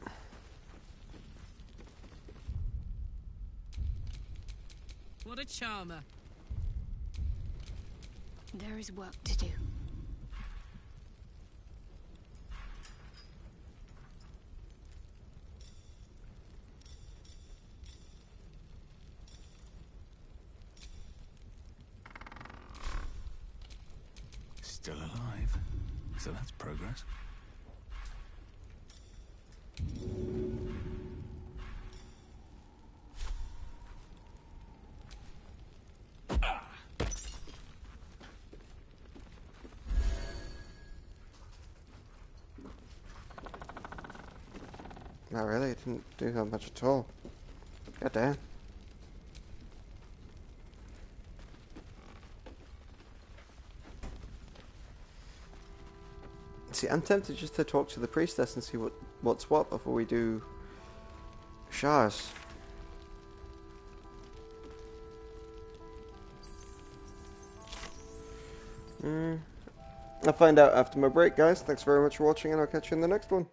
What a charmer. There is work to do. Still alive. So that's progress. Not really, it didn't do that much at all. God damn. See, I'm tempted just to talk to the priestess and see what's what before we do Shah's. I'll find out after my break, guys. Thanks very much for watching, and I'll catch you in the next one.